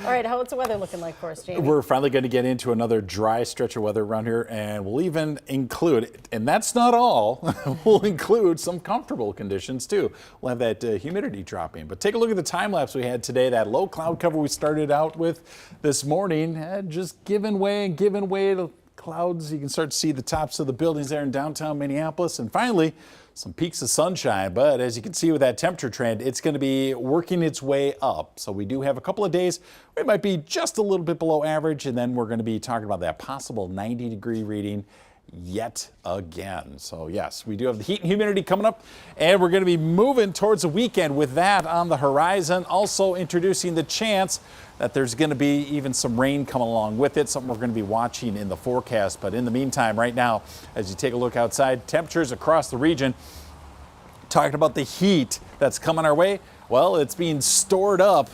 All right, what's the weather looking like for us, Jamie? We're finally going to get into another dry stretch of weather around here, and we'll even include, and that's not all, we'll include some comfortable conditions too. We'll have that humidity dropping. But take a look at the time lapse we had today. That low cloud cover we started out with this morning had just given way to clouds. You can start to see the tops of the buildings there in downtown Minneapolis, and finally some peaks of sunshine. But as you can see with that temperature trend, it's going to be working its way up. So we do have a couple of days where it might be just a little bit below average, and then we're going to be talking about that possible 90-degree reading yet again. So yes, we do have the heat and humidity coming up, and we're going to be moving towards the weekend with that on the horizon. Also introducing the chance that there's going to be even some rain coming along with it, something we're going to be watching in the forecast. But in the meantime, right now, as you take a look outside, temperatures across the region, talking about the heat that's coming our way, well, it's being stored up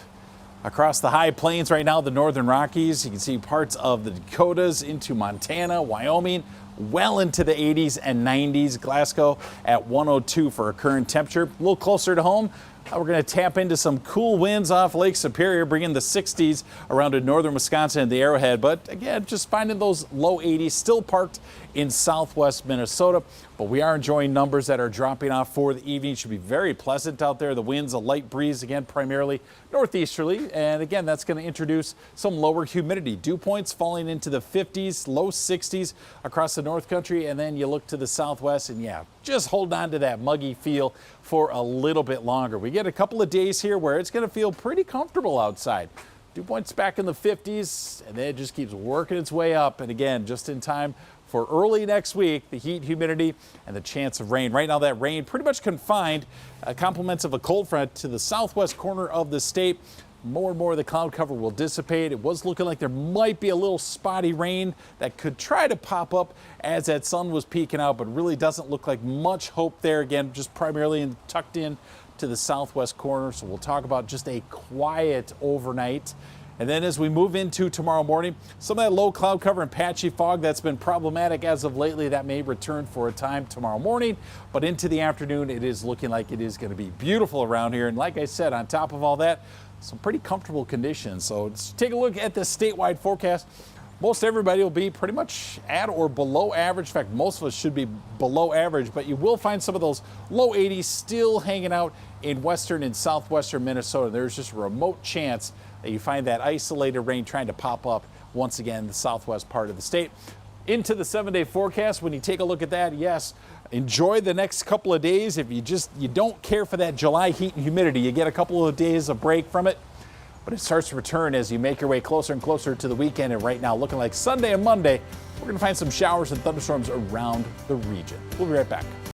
across the high plains right now, the northern Rockies. You can see parts of the Dakotas into Montana, Wyoming, well into the 80s and 90s. Glasgow at 102 for a current temperature. A little closer to home, we're going to tap into some cool winds off Lake Superior, bringing the 60s around to northern Wisconsin and the Arrowhead. But again, just finding those low 80s, still parked in southwest Minnesota. But we are enjoying numbers that are dropping off for the evening. Should be very pleasant out there. The winds, a light breeze, again, primarily northeasterly. And again, that's going to introduce some lower humidity. Dew points falling into the 50s, low 60s across the North Country. And then you look to the southwest, and yeah, just hold on to that muggy feel for a little bit longer. We get a couple of days here where it's going to feel pretty comfortable outside. Dew points back in the 50s, and then it just keeps working its way up. And again, just in time for early next week, the heat, humidity, and the chance of rain. Right now, that rain pretty much confined, compliments of a cold front to the southwest corner of the state. More and more of the cloud cover will dissipate. It was looking like there might be a little spotty rain that could try to pop up as that sun was peeking out, but really doesn't look like much hope there. Again, just primarily tucked in to the southwest corner. So we'll talk about just a quiet overnight. And then as we move into tomorrow morning, some of that low cloud cover and patchy fog that's been problematic as of lately, that may return for a time tomorrow morning. But into the afternoon, it is looking like it is going to be beautiful around here. And like I said, on top of all that, some pretty comfortable conditions. So let's take a look at the statewide forecast. Most everybody will be pretty much at or below average. In fact, most of us should be below average, but you will find some of those low 80s still hanging out in western and southwestern Minnesota. There's just a remote chance that you find that isolated rain trying to pop up once again in the southwest part of the state. Into the 7-day forecast, when you take a look at that, yes, enjoy the next couple of days. If you don't care for that July heat and humidity, you get a couple of days of break from it. But it starts to return as you make your way closer and closer to the weekend. And right now, looking like Sunday and Monday, we're going to find some showers and thunderstorms around the region. We'll be right back.